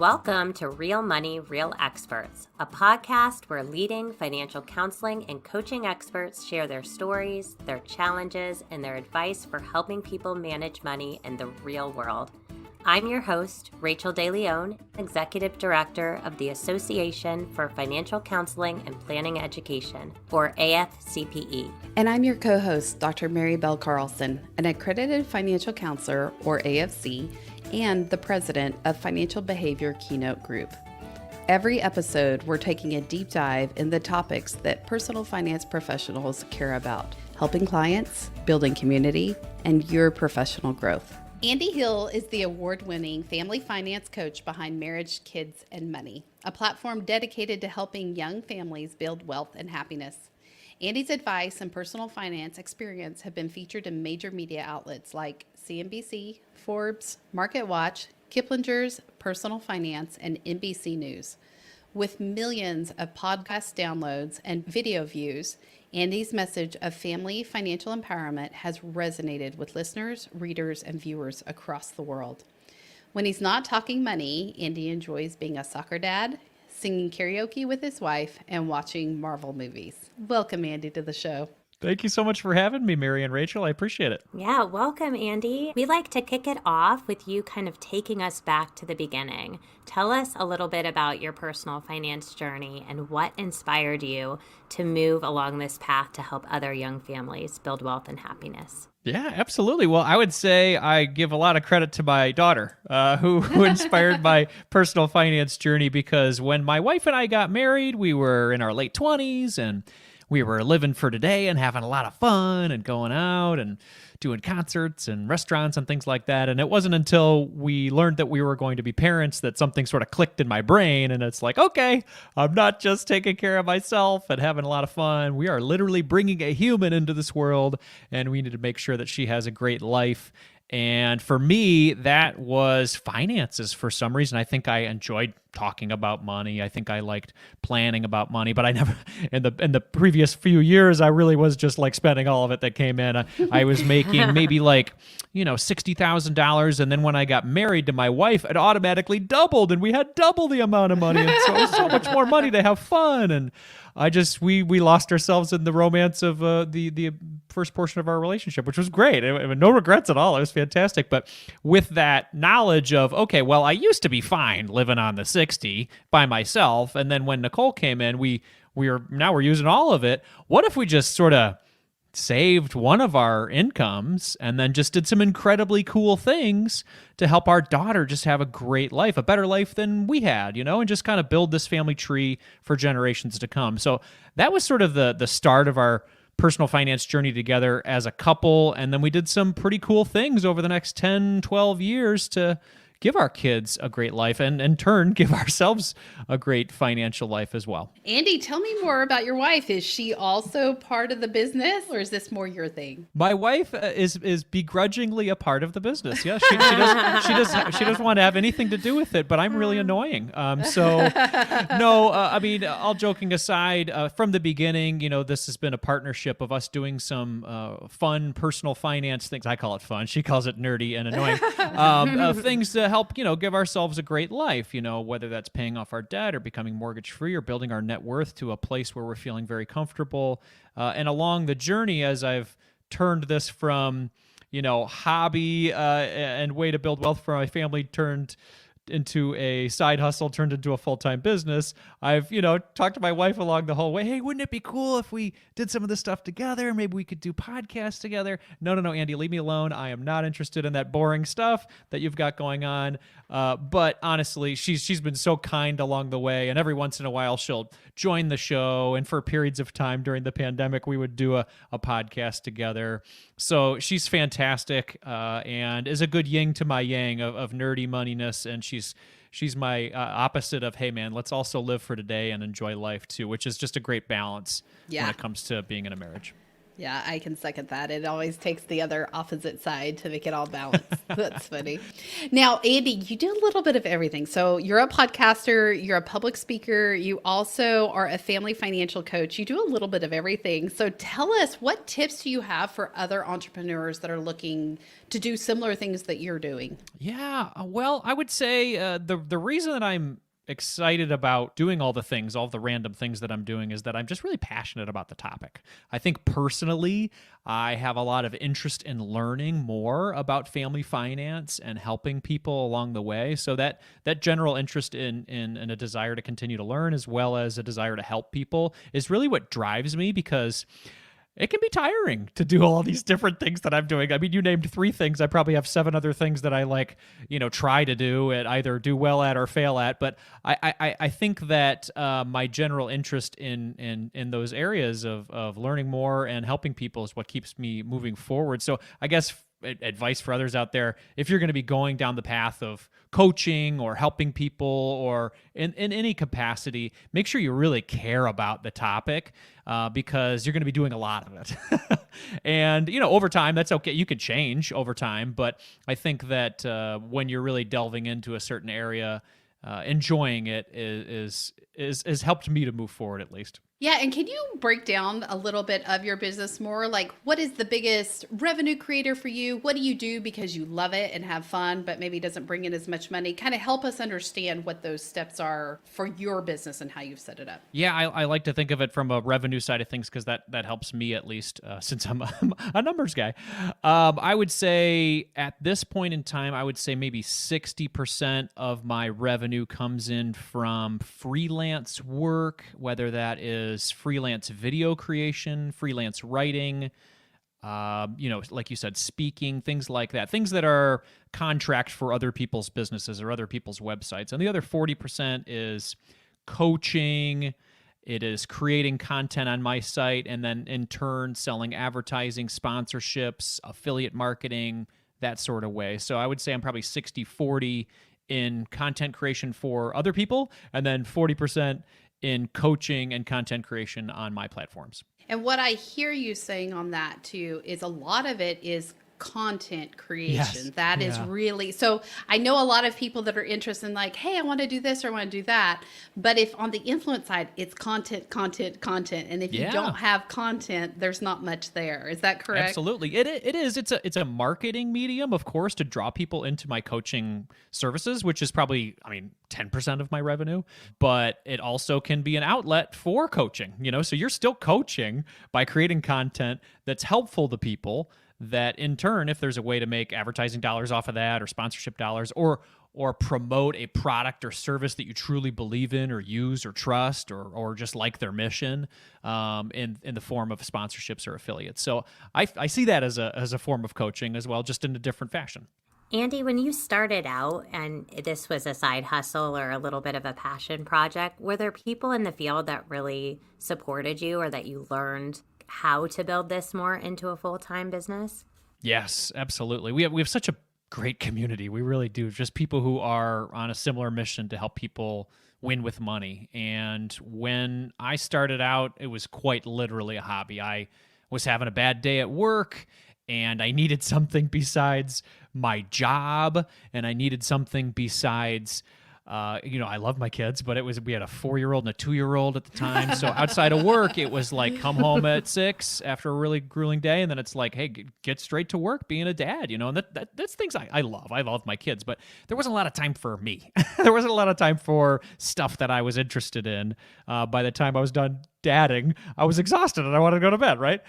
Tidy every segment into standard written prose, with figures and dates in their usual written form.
Welcome to Real Money, Real Experts, a podcast where leading financial counseling and coaching experts share their stories, their challenges, and their advice for helping people manage money in the real world. I'm your host, Rachel DeLeon, Executive Director of the Association for Financial Counseling and Planning Education, or AFCPE. And I'm your co-host, Dr. Mary Bell Carlson, an accredited financial counselor, or AFC, and the president of Financial Behavior Keynote Group. Every episode, we're taking a deep dive in the topics that personal finance professionals care about, helping clients, building community, and your professional growth. Andy Hill is the award-winning family finance coach behind Marriage, Kids, and Money, a platform dedicated to helping young families build wealth and happiness. Andy's advice and personal finance experience have been featured in major media outlets like CNBC, Forbes, MarketWatch, Kiplinger's Personal Finance, and NBC News. With millions of podcast downloads and video views, Andy's message of family financial empowerment has resonated with listeners, readers, and viewers across the world. When he's not talking money, Andy enjoys being a soccer dad, singing karaoke with his wife, and watching Marvel movies. Welcome, Andy, to the show. Thank you so much for having me, Mary and Rachel. I appreciate it. Yeah, welcome, Andy. We like to kick it off with you kind of taking us back to the beginning. Tell us a little bit about your personal finance journey and what inspired you to move along this path to help other young families build wealth and happiness. Yeah, absolutely. Well, I would say I give a lot of credit to my daughter, who inspired my personal finance journey, because when my wife and I got married, we were in our late 20s and we were living for today and having a lot of fun and going out and doing concerts and restaurants and things like that. And it wasn't until we learned that we were going to be parents that something sort of clicked in my brain. And it's like, okay, I'm not just taking care of myself and having a lot of fun. We are literally bringing a human into this world, and we need to make sure that she has a great life. And for me, that was finances for some reason. I think I enjoyed talking about money. I think I liked planning about money, but I never, in the previous few years, I really was just like spending all of it that came in. I was making maybe like, $60,000. And then when I got married to my wife, it automatically doubled, and we had double the amount of money. And so it was so much more money to have fun. And we lost ourselves in the romance of the first portion of our relationship, which was great. No regrets at all. It was fantastic. But with that knowledge of, okay, well, I used to be fine living on the 60 by myself. And then when Nicole came in, we're using all of it. What if we just sort of saved one of our incomes and then just did some incredibly cool things to help our daughter just have a great life, a better life than we had, and just kind of build this family tree for generations to come. So that was sort of the start of our personal finance journey together as a couple. And then we did some pretty cool things over the next 10, 12 years to give our kids a great life and in turn give ourselves a great financial life as well. Andy, tell me more about your wife. Is she also part of the business, or is this more your thing? My wife is begrudgingly a part of the business. Yeah, she doesn't want to have anything to do with it, but I'm really annoying. I mean, all joking aside, from the beginning, this has been a partnership of us doing some fun personal finance things. I call it fun. She calls it nerdy and annoying. Things to help, give ourselves a great life, whether that's paying off our debt or becoming mortgage free or building our net worth to a place where we're feeling very comfortable. And along the journey, as I've turned this from, hobby and way to build wealth for my family turned into a side hustle, turned into a full-time business, I've, talked to my wife along the whole way. Hey, wouldn't it be cool if we did some of this stuff together? Maybe we could do podcasts together. No, Andy, leave me alone. I am not interested in that boring stuff that you've got going on. But honestly, she's been so kind along the way. And every once in a while, she'll join the show. And for periods of time during the pandemic, we would do a podcast together. So she's fantastic and is a good yin to my yang of nerdy moneyness. And she's my opposite of, hey, man, let's also live for today and enjoy life too, which is just a great balance when it comes to being in a marriage. Yeah, I can second that. It always takes the other opposite side to make it all balanced. That's funny. Now, Andy, you do a little bit of everything. So you're a podcaster, you're a public speaker, you also are a family financial coach. You do a little bit of everything. So tell us, what tips do you have for other entrepreneurs that are looking to do similar things that you're doing? Yeah, well, I would say the reason that I'm excited about doing all the things, all the random things that I'm doing, is that I'm just really passionate about the topic. I think personally, I have a lot of interest in learning more about family finance and helping people along the way. So that general interest in a desire to continue to learn, as well as a desire to help people, is really what drives me, because it can be tiring to do all these different things that I'm doing. I mean, you named 3 things. I probably have 7 other things that I try to do and either do well at or fail at. But I think that my general interest in those areas of learning more and helping people is what keeps me moving forward. So I guess advice for others out there: if you're going to be going down the path of coaching or helping people or in any capacity, make sure you really care about the topic, because you're going to be doing a lot of it. And, over time, that's okay. You can change over time. But I think that when you're really delving into a certain area, enjoying it is helped me to move forward, at least. Yeah, and can you break down a little bit of your business more? Like, what is the biggest revenue creator for you? What do you do because you love it and have fun, but maybe doesn't bring in as much money? Kind of help us understand what those steps are for your business and how you've set it up. Yeah, I like to think of it from a revenue side of things, because that helps me, at least, since I'm a numbers guy. I would say at this point in time, I would say maybe 60% of my revenue comes in from freelance work, whether that is freelance video creation, freelance writing, like you said, speaking, things like that, things that are contract for other people's businesses or other people's websites. And the other 40% is coaching. It is creating content on my site, and then in turn selling advertising, sponsorships, affiliate marketing, that sort of way. So I would say I'm probably 60-40 in content creation for other people, and then 40% in coaching and content creation on my platforms. And what I hear you saying on that too is a lot of it is content creation. Yes. That is really, so I know a lot of people that are interested in like, hey, I want to do this or I want to do that. But if on the influence side, it's content. And if you don't have content, there's not much there. Is that correct? Absolutely. It is. It's a marketing medium, of course, to draw people into my coaching services, which is probably, 10% of my revenue, but it also can be an outlet for coaching, so you're still coaching by creating content that's helpful to people, that in turn, if there's a way to make advertising dollars off of that, or sponsorship dollars, or promote a product or service that you truly believe in or use or trust, or just like their mission, in the form of sponsorships or affiliates. So I see that as a form of coaching as well, just in a different fashion. Andy, when you started out and this was a side hustle or a little bit of a passion project, were there people in the field that really supported you, or that you learned how to build this more into a full-time business? Yes, absolutely. We have such a great community. We really do. Just people who are on a similar mission to help people win with money. And when I started out, it was quite literally a hobby. I was having a bad day at work, and I needed something besides my job, and I needed something besides, I love my kids, but we had a 4-year-old and a 2-year-old at the time. So outside of work, it was like come home at 6 after a really grueling day, and then it's like, hey, get straight to work being a dad, and that's things I love. I love my kids, but there wasn't a lot of time for me. There wasn't a lot of time for stuff that I was interested in. By the time I was done dadding, I was exhausted and I wanted to go to bed, right?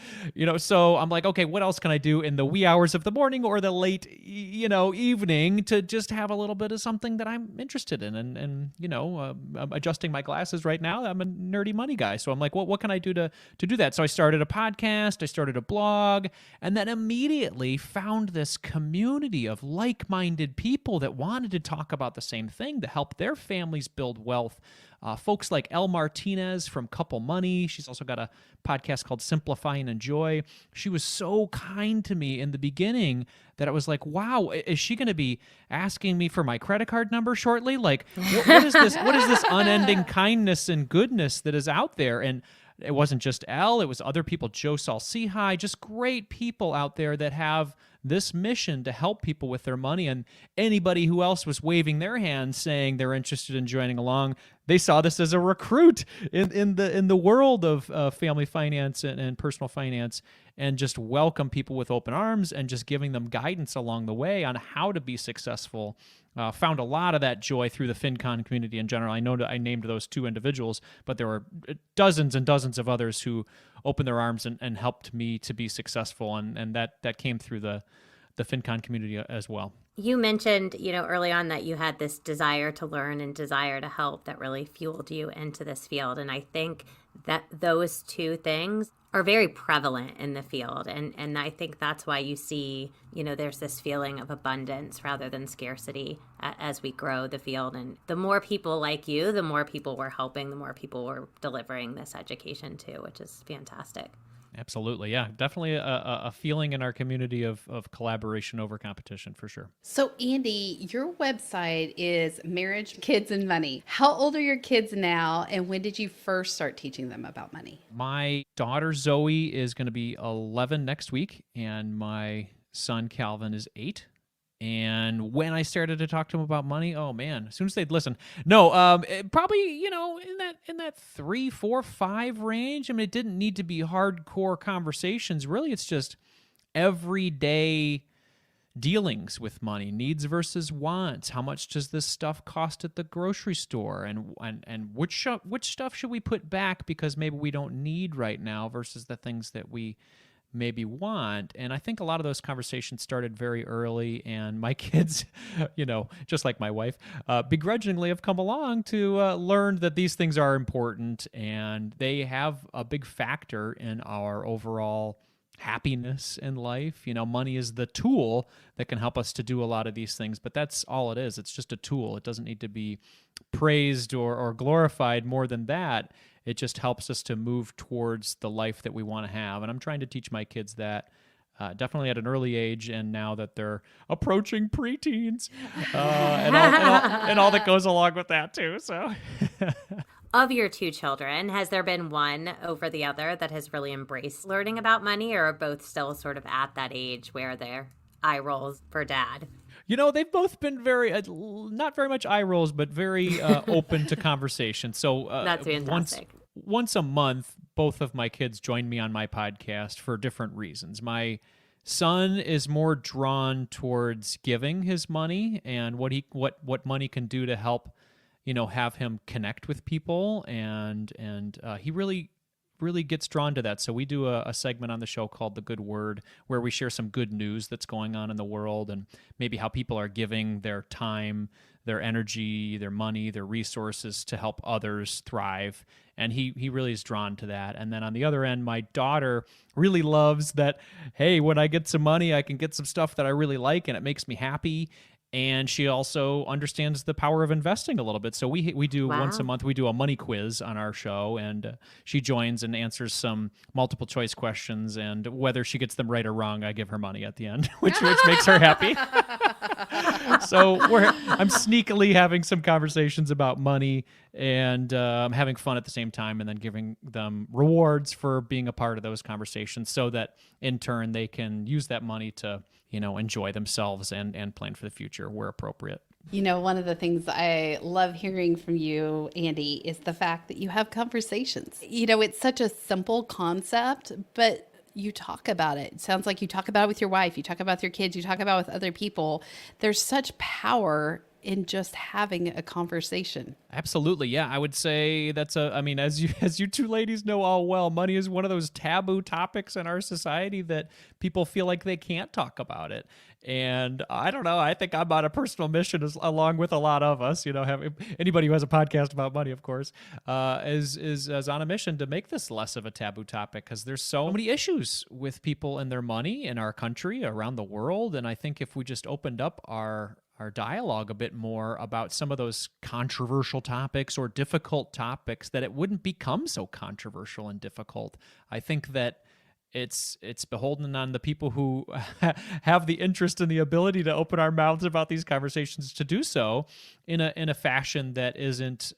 So I'm like, okay, what else can I do in the wee hours of the morning or the late, evening to just have a little bit of something that I'm interested in? And I'm adjusting my glasses right now. I'm a nerdy money guy. So I'm like, what can I do to do that? So I started a podcast, I started a blog, and then immediately found this community of like-minded people that wanted to talk about the same thing, to help their families build wealth. Folks like Elle Martinez from Couple Money. She's also got a podcast called Simplify and Enjoy. She was so kind to me in the beginning that I was like, wow, is she going to be asking me for my credit card number shortly? Like, what is this? What is this unending kindness and goodness that is out there? And it wasn't just Elle, it was other people, Joe Salsihai, just great people out there that have this mission to help people with their money. And anybody who else was waving their hands saying they're interested in joining along, they saw this as a recruit in the world of family finance and personal finance, and just welcome people with open arms and just giving them guidance along the way on how to be successful. Found a lot of that joy through the FinCon community in general. I know that I named those 2 individuals, but there were dozens and dozens of others who opened their arms and helped me to be successful, and that came through the FinCon community as well. You mentioned, early on that you had this desire to learn and desire to help that really fueled you into this field. And I think that those 2 things are very prevalent in the field. And I think that's why you see, there's this feeling of abundance rather than scarcity as we grow the field. And the more people like you, the more people we're helping, the more people we're delivering this education to, which is fantastic. Absolutely. Yeah, definitely a feeling in our community of collaboration over competition, for sure. So, Andy, your website is Marriage, Kids, and Money. How old are your kids now, and when did you first start teaching them about money? My daughter Zoe is going to be 11 next week, and my son Calvin is 8. And when I started to talk to them about money, oh man, as soon as they'd listen. No, probably, in that 3, 4, 5 range. I mean, it didn't need to be hardcore conversations. Really, it's just everyday dealings with money, needs versus wants. How much does this stuff cost at the grocery store? And which stuff should we put back because maybe we don't need right now versus the things that we maybe want. And I think a lot of those conversations started very early, and my kids, just like my wife, begrudgingly have come along to learn that these things are important, and they have a big factor in our overall happiness in life. Money is the tool that can help us to do a lot of these things, but that's all it is. It's just a tool. It doesn't need to be praised or glorified more than that. It just helps us to move towards the life that we want to have. And I'm trying to teach my kids that definitely at an early age, and now that they're approaching preteens and all that goes along with that too. So, Of your 2 children, has there been one over the other that has really embraced learning about money, or are both still sort of at that age where they're eye rolls for dad? They've both been very, not very much eye rolls, but very open to conversation. So That's fantastic. Once a month, both of my kids join me on my podcast for different reasons. My son is more drawn towards giving his money and what money can do to help, have him connect with people, and he really gets drawn to that. So we do a segment on the show called The Good Word, where we share some good news that's going on in the world and maybe how people are giving their time, their energy, their money, their resources to help others thrive. And he really is drawn to that. And then on the other end, my daughter really loves that, hey, when I get some money, I can get some stuff that I really like and it makes me happy. And she also understands the power of investing a little bit. So we do once a month, we do a money quiz on our show, and she joins and answers some multiple choice questions. And whether she gets them right or wrong, I give her money at the end, which makes her happy. So I'm sneakily having some conversations about money and having fun at the same time, and then giving them rewards for being a part of those conversations so that in turn they can use that money to enjoy themselves and plan for the future where appropriate. One of the things I love hearing from you, Andy, is the fact that you have conversations. It's such a simple concept, but you talk about it. It sounds like you talk about it with your wife, you talk about it with your kids, you talk about it with other people. There's such power in just having a conversation. Absolutely. Yeah. I would say that's as you 2 ladies know all well, money is one of those taboo topics in our society that people feel like they can't talk about it. And I don't know, I think I'm on a personal mission along with a lot of us, anybody who has a podcast about money, of course, is on a mission to make this less of a taboo topic, because there's so many issues with people and their money in our country, around the world. And I think if we just opened up our dialogue a bit more about some of those controversial topics or difficult topics, that it wouldn't become so controversial and difficult. I think that it's beholden on the people who have the interest and the ability to open our mouths about these conversations to do so in a fashion that isn't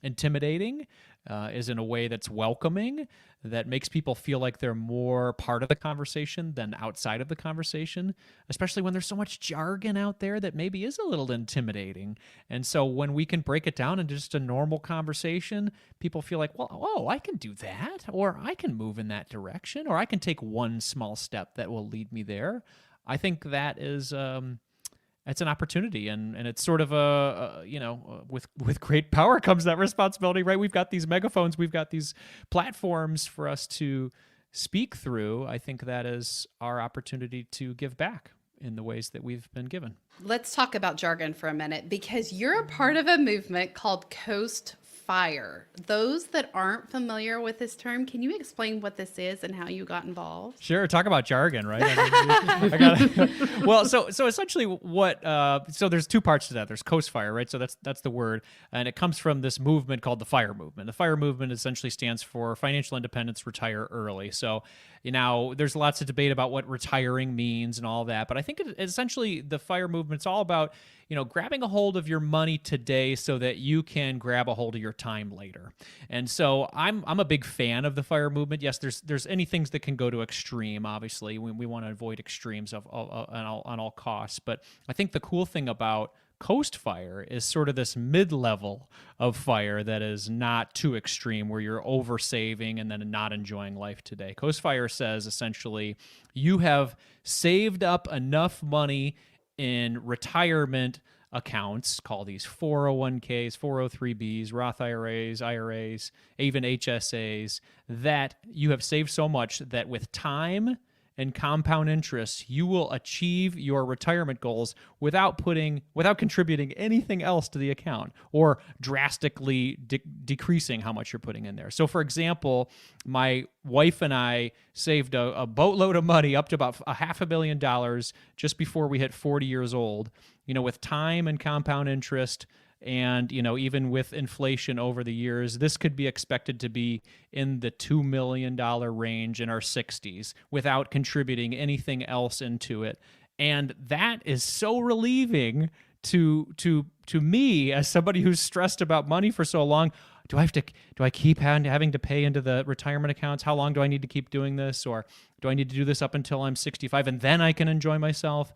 intimidating, is in a way that's welcoming, that makes people feel like they're more part of the conversation than outside of the conversation, especially when there's so much jargon out there that maybe is a little intimidating. And so when we can break it down into just a normal conversation, people feel like, well, oh, I can do that, or I can move in that direction, or I can take one small step that will lead me there. I think that is it's an opportunity, and it's sort of with great power comes that responsibility, right? We've got these megaphones, we've got these platforms for us to speak through. I think that is our opportunity to give back in the ways that we've been given. Let's talk about jargon for a minute, because you're a part of a movement called Coast Fire. Those that aren't familiar with this term, can you explain what this is and how you got involved? Sure. Talk about jargon, right? Well, so essentially so there's two parts to that. There's Coast Fire, right? So that's the word. And it comes from this movement called the FIRE movement. The FIRE movement essentially stands for Financial Independence, Retire Early. So, there's lots of debate about what retiring means and all that. But I think essentially the FIRE movement's all about, grabbing a hold of your money today so that you can grab a hold of your time later. And so I'm a big fan of the FIRE movement. Yes, there's any things that can go to extreme. Obviously, we want to avoid extremes on all costs. But I think the cool thing about Coast Fire is sort of this mid-level of fire that is not too extreme, where you're over saving and then not enjoying life today. Coast Fire says essentially you have saved up enough money in retirement accounts, call these 401ks, 403bs, Roth IRAs, even HSAs, that you have saved so much that with time and compound interest, you will achieve your retirement goals without contributing anything else to the account or drastically decreasing how much you're putting in there. So, for example, my wife and I saved a boatload of money, up to about $500 million, just before we hit 40 years old. With time and compound interest, and, even with inflation over the years, this could be expected to be in the $2 million range in our 60s without contributing anything else into it. And that is so relieving to me, as somebody who's stressed about money for so long. Do I keep having to pay into the retirement accounts? How long do I need to keep doing this? Or do I need to do this up until I'm 65 and then I can enjoy myself?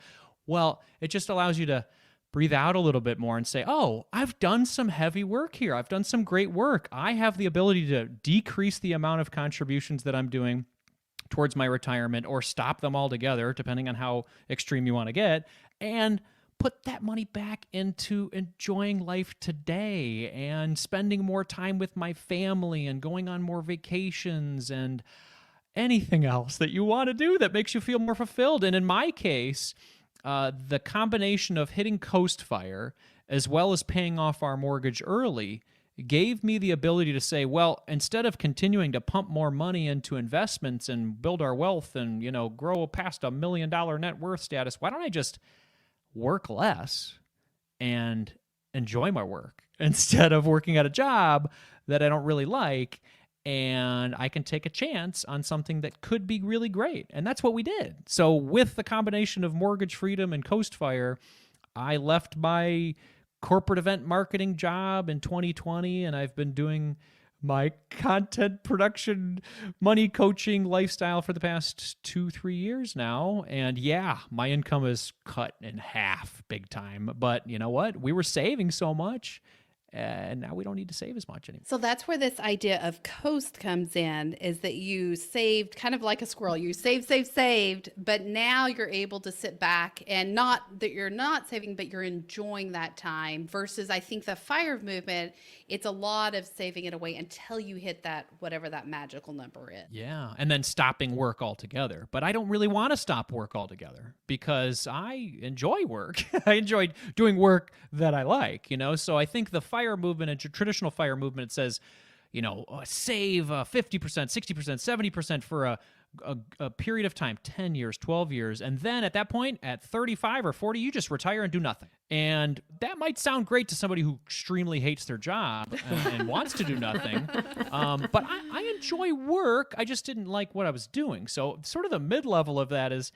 Well, it just allows you to breathe out a little bit more and say, oh, I've done some heavy work here. I've done some great work. I have the ability to decrease the amount of contributions that I'm doing towards my retirement, or stop them altogether, depending on how extreme you want to get, and put that money back into enjoying life today and spending more time with my family and going on more vacations and anything else that you want to do that makes you feel more fulfilled. And in my case, the combination of hitting Coast Fire as well as paying off our mortgage early gave me the ability to say, well, instead of continuing to pump more money into investments and build our wealth and, grow past $1 million net worth status, why don't I just work less and enjoy my work instead of working at a job that I don't really like? And I can take a chance on something that could be really great. And that's what we did. So with the combination of mortgage freedom and Coast Fire, I left my corporate event marketing job in 2020, and I've been doing my content production, money coaching lifestyle for the past 2-3 years now. And yeah, my income is cut in half big time. But you know what? We were saving so much. And now we don't need to save as much anymore. So that's where this idea of coast comes in, is that you saved kind of like a squirrel. You saved, but now you're able to sit back, and not that you're not saving, but you're enjoying that time, versus I think the FIRE movement, it's a lot of saving it away until you hit that, whatever that magical number is. Yeah. And then stopping work altogether. But I don't really want to stop work altogether because I enjoy work. I enjoy doing work that I like, So I think the FIRE movement and traditional FIRE movement says, save 50%, 60%, 70% for a period of time, 10 years, 12 years. And then at that point, at 35 or 40, you just retire and do nothing. And that might sound great to somebody who extremely hates their job and wants to do nothing. But I enjoy work. I just didn't like what I was doing. So sort of the mid-level of that is,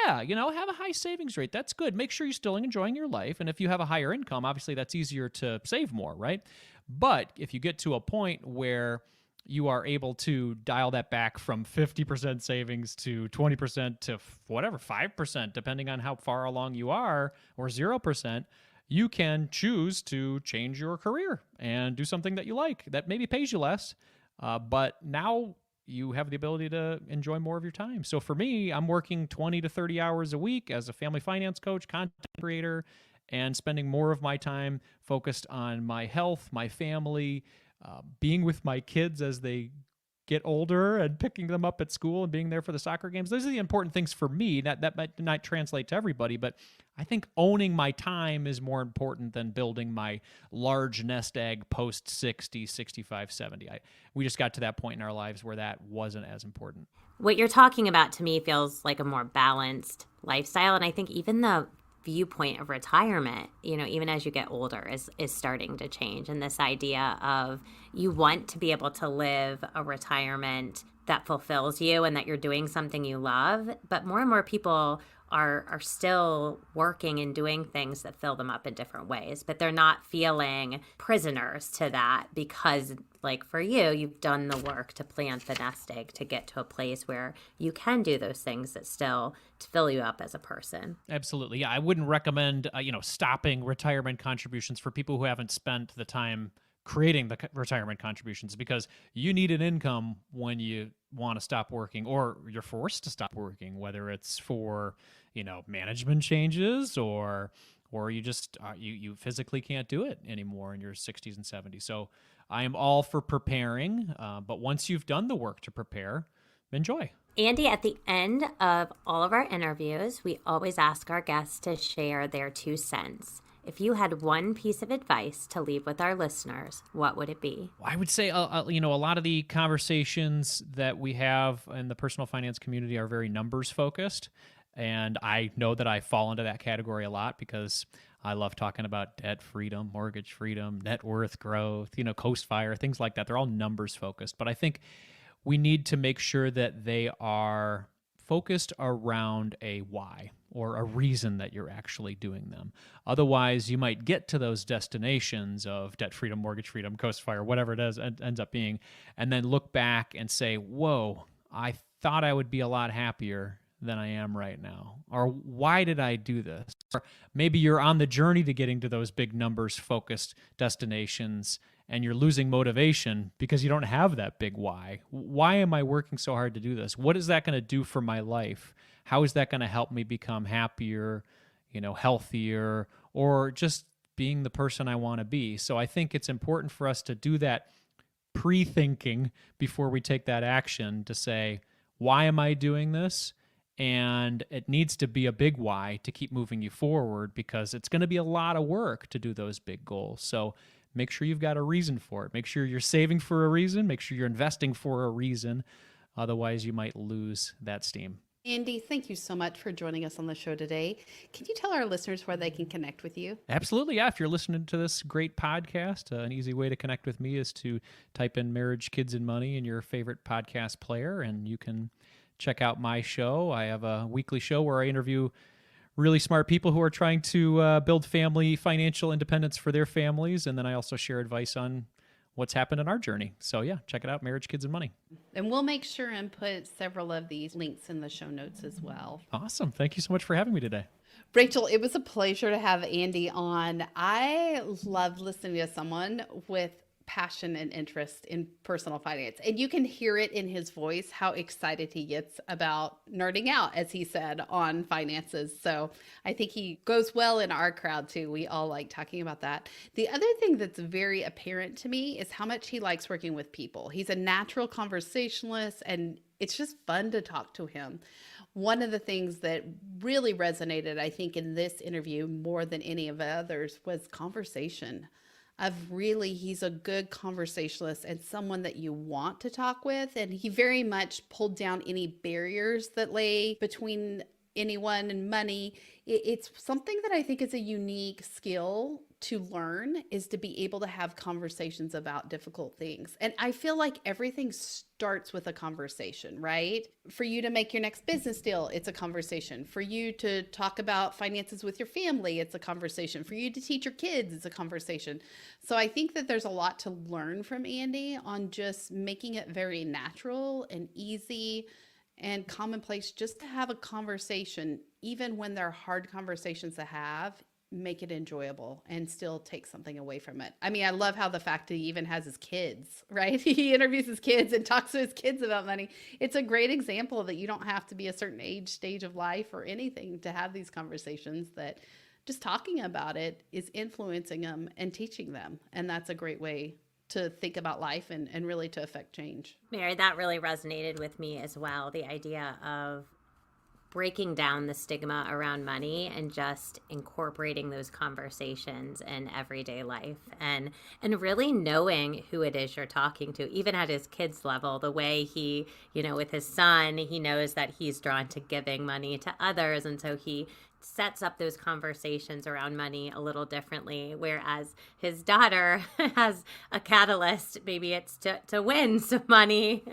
have a high savings rate. That's good. Make sure you're still enjoying your life. And if you have a higher income, obviously that's easier to save more, right? But if you get to a point where you are able to dial that back from 50% savings to 20% to whatever, 5%, depending on how far along you are, or 0%, you can choose to change your career and do something that you like that maybe pays you less. But now you have the ability to enjoy more of your time. So for me, I'm working 20 to 30 hours a week as a family finance coach, content creator, and spending more of my time focused on my health, my family, being with my kids as they get older and picking them up at school and being there for the soccer games. Those are the important things for me. That might not translate to everybody, but I think owning my time is more important than building my large nest egg post 60, 65, 70. We just got to that point in our lives where that wasn't as important. What you're talking about to me feels like a more balanced lifestyle. And I think even the viewpoint of retirement, even as you get older, is starting to change. And this idea of you want to be able to live a retirement that fulfills you and that you're doing something you love. But more and more people are still working and doing things that fill them up in different ways, but they're not feeling prisoners to that because, like for you, you've done the work to plant the nest egg to get to a place where you can do those things that still to fill you up as a person. Absolutely. Yeah, I wouldn't recommend, stopping retirement contributions for people who haven't spent the time creating the retirement contributions, because you need an income when you want to stop working or you're forced to stop working, whether it's for, management changes or you just you physically can't do it anymore in your 60s and 70s. So I am all for preparing, but once you've done the work to prepare, enjoy. Andy, at the end of all of our interviews, we always ask our guests to share their 2 cents. If you had one piece of advice to leave with our listeners, what would it be? I would say, a lot of the conversations that we have in the personal finance community are very numbers focused. And I know that I fall into that category a lot because I love talking about debt freedom, mortgage freedom, net worth growth, Coast Fire, things like that. They're all numbers focused. But I think we need to make sure that they are focused around a why or a reason that you're actually doing them. Otherwise, you might get to those destinations of debt freedom, mortgage freedom, Coast Fire, whatever it is, ends up being, and then look back and say, whoa, I thought I would be a lot happier than I am right now. Or why did I do this? Or maybe you're on the journey to getting to those big numbers focused destinations and you're losing motivation because you don't have that big why. Why am I working so hard to do this? What is that going to do for my life? How is that going to help me become happier, healthier, or just being the person I want to be? So I think it's important for us to do that pre-thinking before we take that action to say, why am I doing this? And it needs to be a big why to keep moving you forward, because it's going to be a lot of work to do those big goals. So make sure you've got a reason for it. Make sure you're saving for a reason. Make sure you're investing for a reason. Otherwise, you might lose that steam. Andy, thank you so much for joining us on the show today. Can you tell our listeners where they can connect with you? Absolutely, yeah. If you're listening to this great podcast, an easy way to connect with me is to type in Marriage, Kids, and Money in your favorite podcast player, and you can check out my show. I have a weekly show where I interview really smart people who are trying to build family financial independence for their families, and then I also share advice on what's happened in our journey. So yeah, check it out, Marriage, Kids, and Money. And we'll make sure and put several of these links in the show notes as well. Awesome. Thank you so much for having me today. Rachel, it was a pleasure to have Andy on. I love listening to someone with passion and interest in personal finance. And you can hear it in his voice, how excited he gets about nerding out, as he said, on finances. So I think he goes well in our crowd too. We all like talking about that. The other thing that's very apparent to me is how much he likes working with people. He's a natural conversationalist, and it's just fun to talk to him. One of the things that really resonated, I think, in this interview more than any of the others was conversation. He's a good conversationalist and someone that you want to talk with. And he very much pulled down any barriers that lay between anyone and money. It's something that I think is a unique skill to learn, is to be able to have conversations about difficult things. And I feel like everything starts with a conversation, right? For you to make your next business deal, it's a conversation. For you to talk about finances with your family, it's a conversation. For you to teach your kids, it's a conversation. So I think that there's a lot to learn from Andy on just making it very natural and easy and commonplace, just to have a conversation, even when they're hard conversations to have, make it enjoyable and still take something away from it. I mean, I love how the fact that he even has his kids, right? He interviews his kids and talks to his kids about money. It's a great example that you don't have to be a certain age, stage of life or anything to have these conversations, that just talking about it is influencing them and teaching them. And that's a great way to think about life and really to affect change. Mary, that really resonated with me as well. The idea of breaking down the stigma around money and just incorporating those conversations in everyday life, and really knowing who it is you're talking to, even at his kids level. The way he, with his son, he knows that he's drawn to giving money to others, and so he sets up those conversations around money a little differently, whereas his daughter has a catalyst. Maybe it's to win some money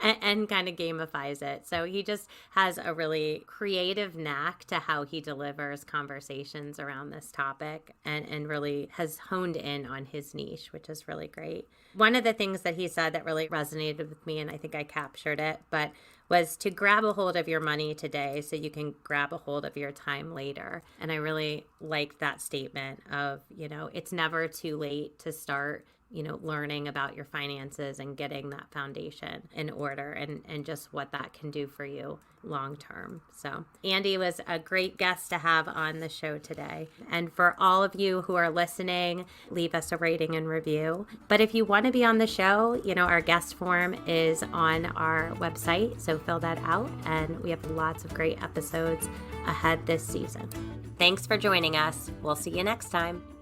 and kind of gamifies it. So he just has a really creative knack to how he delivers conversations around this topic, and really has honed in on his niche, which is really great. One of the things that he said that really resonated with me, and I think I captured it, but was to grab a hold of your money today so you can grab a hold of your time later. And I really like that statement of, it's never too late to start, learning about your finances and getting that foundation in order, and just what that can do for you long term. So Andy was a great guest to have on the show today. And for all of you who are listening, leave us a rating and review. But if you want to be on the show, our guest form is on our website. So fill that out. And we have lots of great episodes ahead this season. Thanks for joining us. We'll see you next time.